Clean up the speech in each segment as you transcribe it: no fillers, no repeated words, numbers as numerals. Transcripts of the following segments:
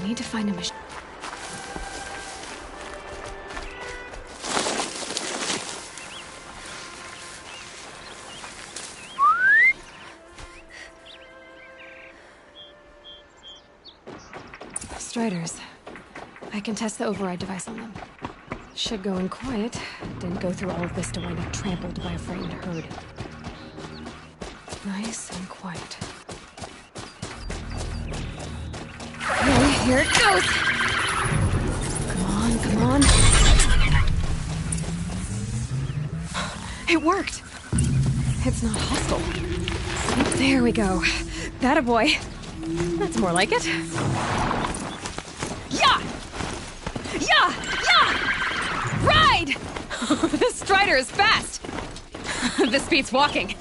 I need to find a machine. Striders. I can test the override device on them. Should go in quiet. Didn't go through all of this to wind up trampled by a frightened herd. Nice and quiet. Okay, here it goes! Come on, come on. It worked! It's not hostile. There we go. That a boy. That's more like it. Yeah! Yeah! Yeah! Ride! This Strider is fast! This beats walking.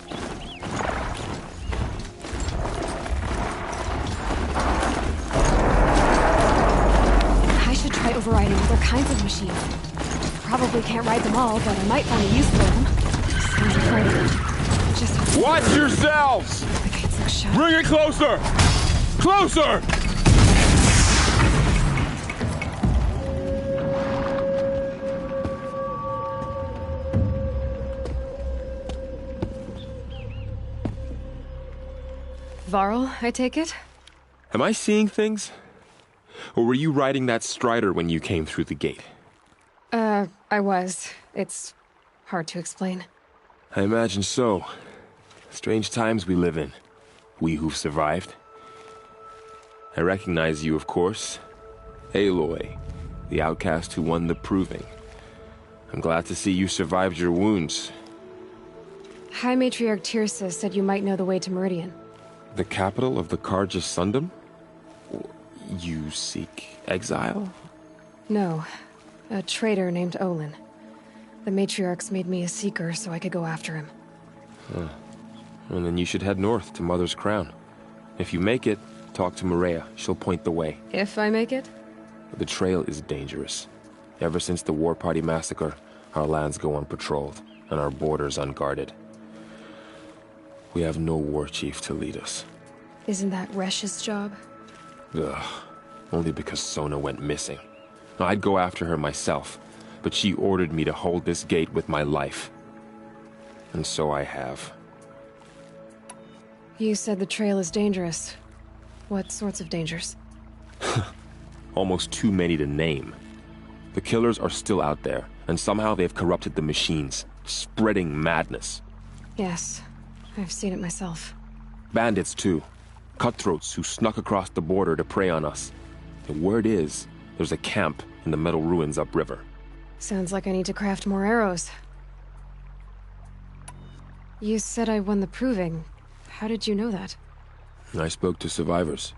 I should try overriding other kinds of machines. Probably can't ride them all, but I might find a use for them. Sounds frightening. Just watch yourselves! The gates look shut. Bring it closer! Closer! Varl, I take it? Am I seeing things? Or were you riding that Strider when you came through the gate? I was. It's hard to explain. I imagine so. Strange times we live in. We who've survived. I recognize you, of course. Aloy, the outcast who won the Proving. I'm glad to see you survived your wounds. High Matriarch Tirsa said you might know the way to Meridian. The capital of the Carja Sundom? You seek exile? No. A traitor named Olin. The Matriarchs made me a seeker so I could go after him. And then you should head north to Mother's Crown. If you make it, talk to Maria. She'll point the way. If I make it? The trail is dangerous. Ever since the War Party massacre, our lands go unpatrolled, and our borders unguarded. We have no war chief to lead us. Isn't that Resh's job? Ugh. Only because Sona went missing. I'd go after her myself, but she ordered me to hold this gate with my life. And so I have. You said the trail is dangerous. What sorts of dangers? Almost too many to name. The killers are still out there, and somehow they've corrupted the machines, spreading madness. Yes, I've seen it myself. Bandits, too. Cutthroats who snuck across the border to prey on us. The word is, there's a camp in the metal ruins upriver. Sounds like I need to craft more arrows. You said I won the Proving. How did you know that? I spoke to survivors.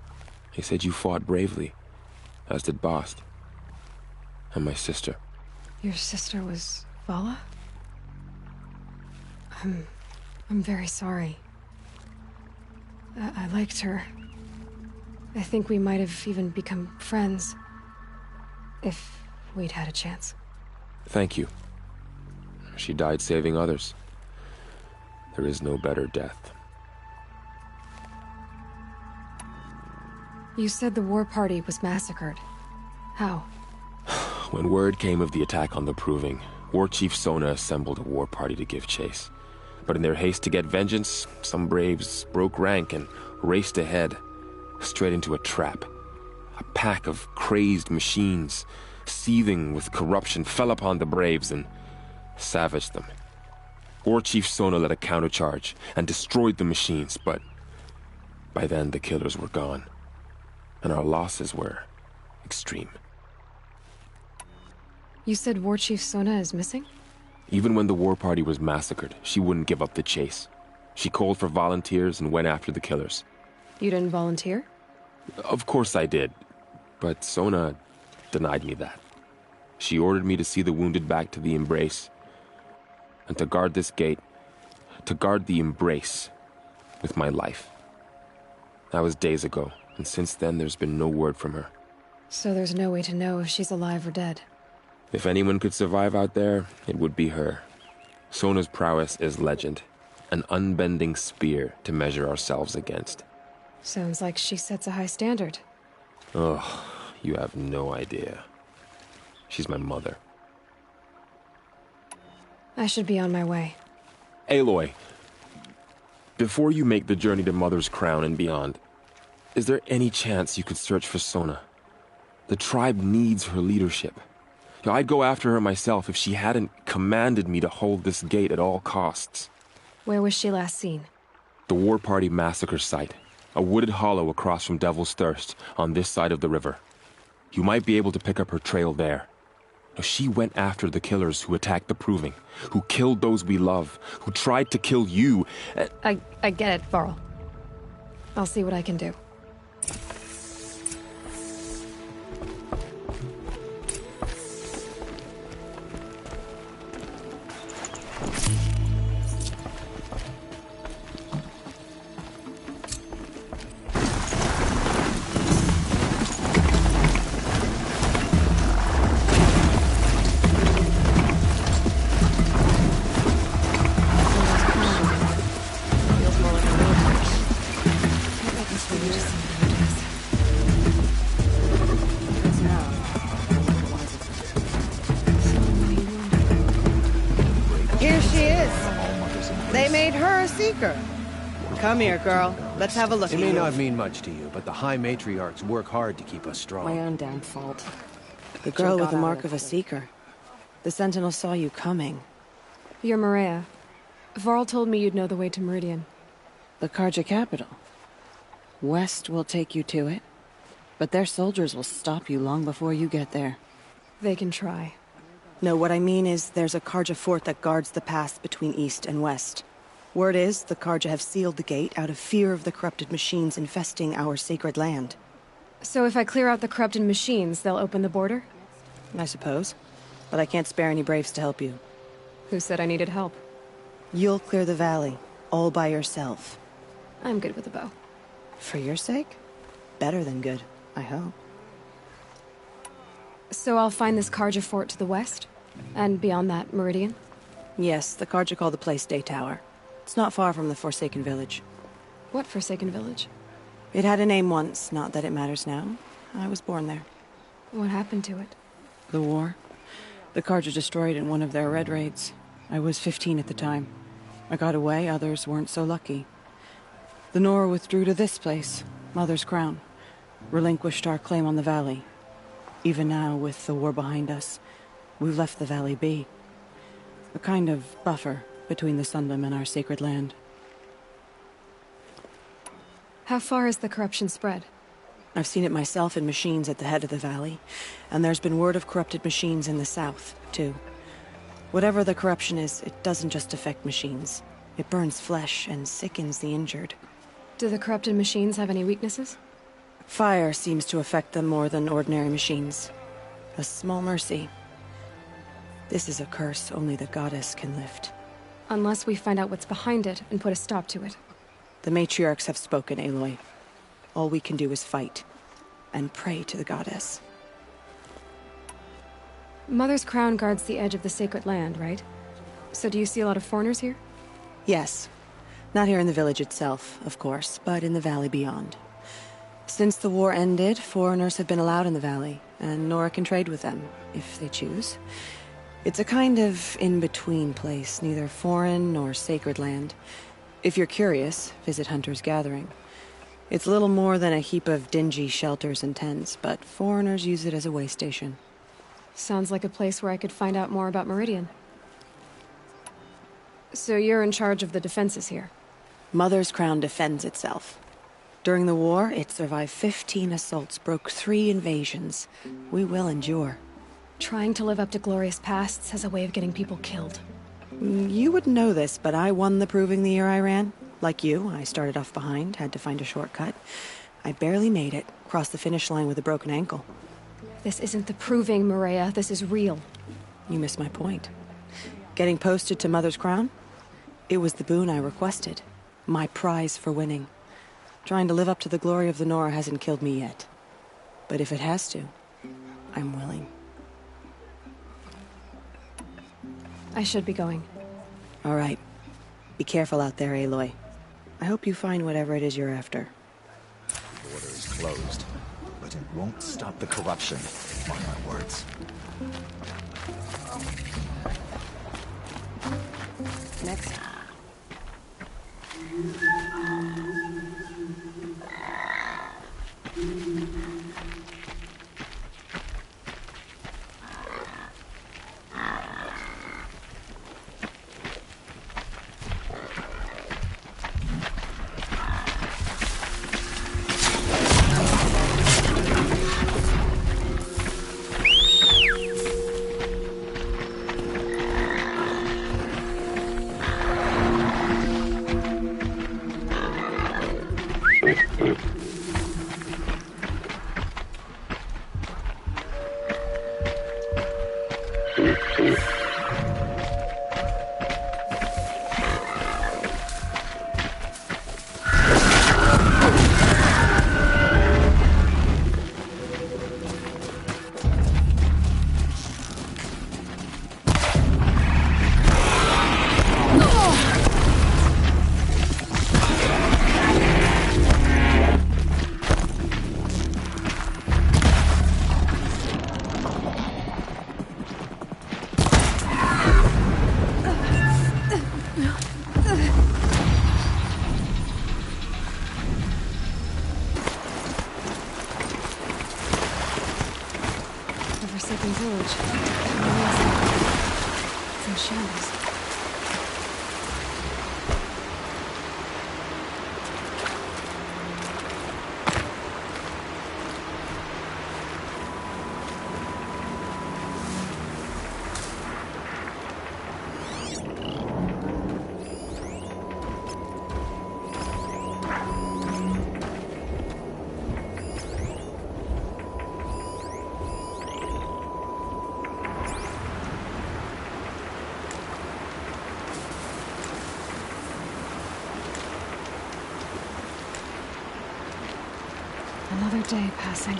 They said you fought bravely, as did Bast. And my sister. Your sister was Vala? I'm very sorry. I liked her. I think we might have even become friends. If we'd had a chance. Thank you. She died saving others. There is no better death. You said the war party was massacred. How? When word came of the attack on the Proving, War Chief Sona assembled a war party to give chase. But in their haste to get vengeance, some braves broke rank and raced ahead, straight into a trap. A pack of crazed machines, seething with corruption, fell upon the braves and savaged them. War Chief Sona led a countercharge and destroyed the machines, but by then the killers were gone, and our losses were extreme. You said War Chief Sona is missing? Even when the war party was massacred, she wouldn't give up the chase. She called for volunteers and went after the killers. You didn't volunteer? Of course I did, but Sona denied me that. She ordered me to see the wounded back to the Embrace, and to guard this gate, to guard the Embrace with my life. That was days ago, and since then there's been no word from her. So there's no way to know if she's alive or dead. If anyone could survive out there, it would be her. Sona's prowess is legend, an unbending spear to measure ourselves against. Sounds like she sets a high standard. Ugh, You have no idea. She's my mother. I should be on my way. Aloy, before you make the journey to Mother's Crown and beyond, is there any chance you could search for Sona? The tribe needs her leadership. I'd go after her myself if she hadn't commanded me to hold this gate at all costs. Where was she last seen? The War Party massacre site. A wooded hollow across from Devil's Thirst, on this side of the river. You might be able to pick up her trail there. She went after the killers who attacked the Proving, who killed those we love, who tried to kill you. I get it, Varl. I'll see what I can do. Here she is. They made her a seeker. Come here, girl. Let's have a look It at may you. not mean much to you, but the High Matriarchs work hard to keep us strong. My own damn fault. The girl with the got mark out of of a it. seeker. The Sentinel saw you coming. You're Maria. Varl told me you'd know the way to Meridian. The Karja capital. West will take you to it, but their soldiers will stop you long before you get there. They can try. No, what I mean is there's a Karja fort that guards the pass between east and west. Word is the Karja have sealed the gate out of fear of the corrupted machines infesting our sacred land. So if I clear out the corrupted machines, they'll open the border? I suppose. But I can't spare any braves to help you. Who said I needed help? You'll clear the valley, all by yourself. I'm good with a bow. For your sake? Better than good, I hope. So I'll find this Karja fort to the west? And beyond that, Meridian? Yes, the Karja call the place Day Tower. It's not far from the Forsaken Village. What Forsaken Village? It had a name once, not that it matters now. I was born there. What happened to it? The war. The Karja destroyed in one of their red raids. I was 15 at the time. I got away, others weren't so lucky. The Nora withdrew to this place, Mother's Crown. Relinquished our claim on the valley. Even now, with the war behind us, we've left the valley be. A kind of buffer between the Sundom and our sacred land. How far has the corruption spread? I've seen it myself in machines at the head of the valley, and there's been word of corrupted machines in the south, too. Whatever the corruption is, it doesn't just affect machines. It burns flesh and sickens the injured. Do the corrupted machines have any weaknesses? Fire seems to affect them more than ordinary machines. A small mercy. This is a curse only the goddess can lift. Unless we find out what's behind it and put a stop to it. The matriarchs have spoken, Aloy. All we can do is fight, and pray to the goddess. Mother's Crown guards the edge of the sacred land, right? So do you see a lot of foreigners here? Yes. Not here in the village itself, of course, but in the valley beyond. Since the war ended, foreigners have been allowed in the valley, and Nora can trade with them, if they choose. It's a kind of in-between place, neither foreign nor sacred land. If you're curious, visit Hunter's Gathering. It's little more than a heap of dingy shelters and tents, but foreigners use it as a way station. Sounds like a place where I could find out more about Meridian. So you're in charge of the defenses here? Mother's Crown defends itself. During the war, it survived 15 assaults, broke 3 invasions. We will endure. Trying to live up to glorious pasts has a way of getting people killed. You wouldn't know this, but I won the Proving the year I ran. Like you, I started off behind, had to find a shortcut. I barely made it, crossed the finish line with a broken ankle. This isn't the Proving, Maria. This is real. You missed my point. Getting posted to Mother's Crown? It was the boon I requested. My prize for winning. Trying to live up to the glory of the Nora hasn't killed me yet. But if it has to, I'm willing. I should be going. All right. Be careful out there, Aloy. I hope you find whatever it is you're after. The border is closed, but president won't stop the corruption. Mark my words. Next. Forsaken village. It's in shambles. Another day passing.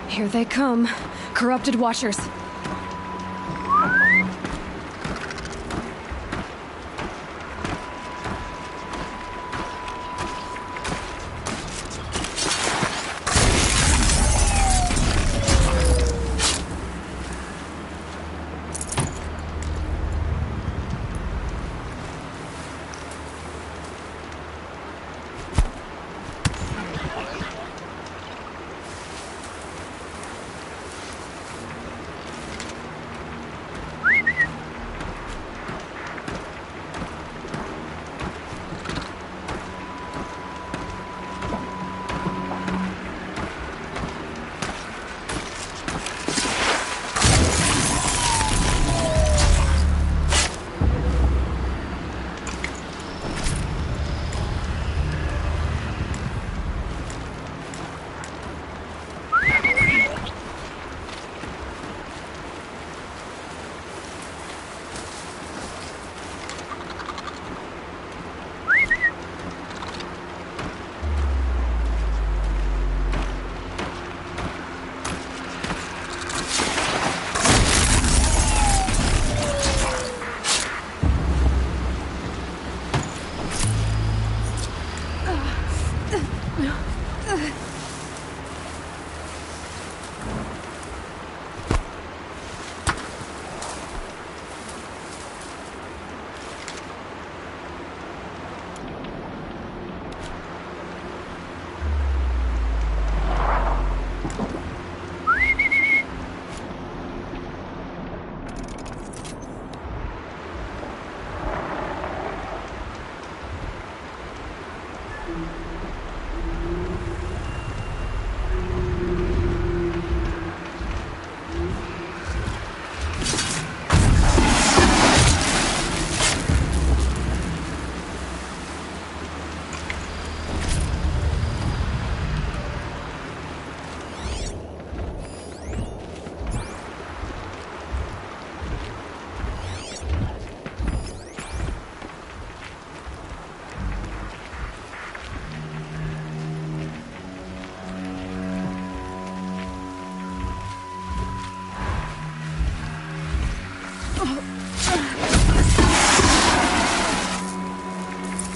Here they come. Corrupted Watchers.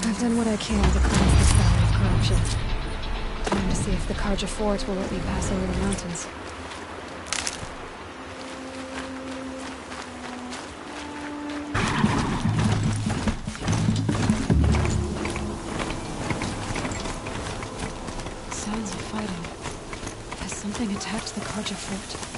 I've done what I can to cleanse this valley of corruption. Time to see if the Carja Fort will let me pass over the mountains. Sounds of fighting. Has something attacked the Carja Fort?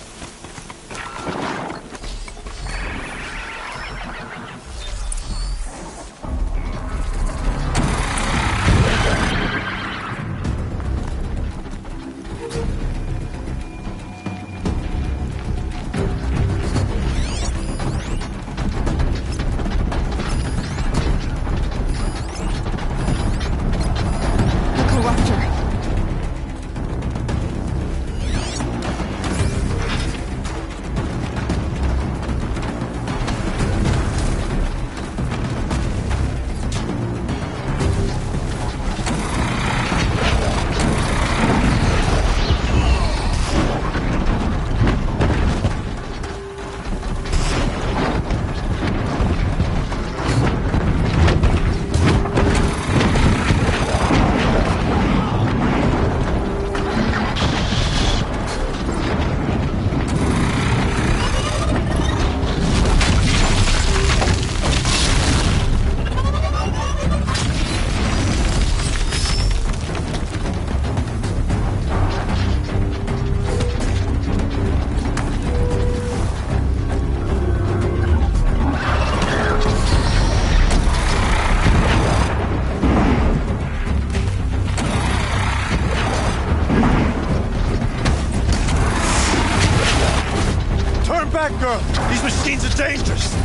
Girl, these machines are dangerous.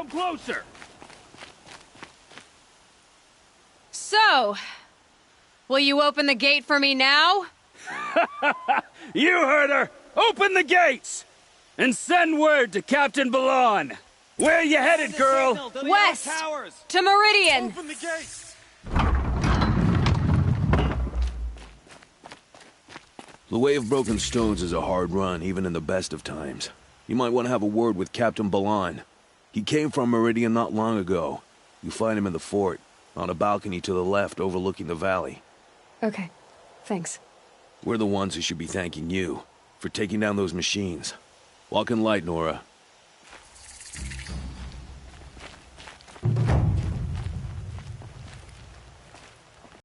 Closer! So, will you open the gate for me now? You heard her! Open the gates! And send word to Captain Balan! Where you headed, girl? West! To Meridian! Open the gates! The Way of Broken Stones is a hard run, even in the best of times. You might want to have a word with Captain Balan. He came from Meridian not long ago. You find him in the fort, on a balcony to the left overlooking the valley. Okay, thanks. We're the ones who should be thanking you for taking down those machines. Walk in light, Nora.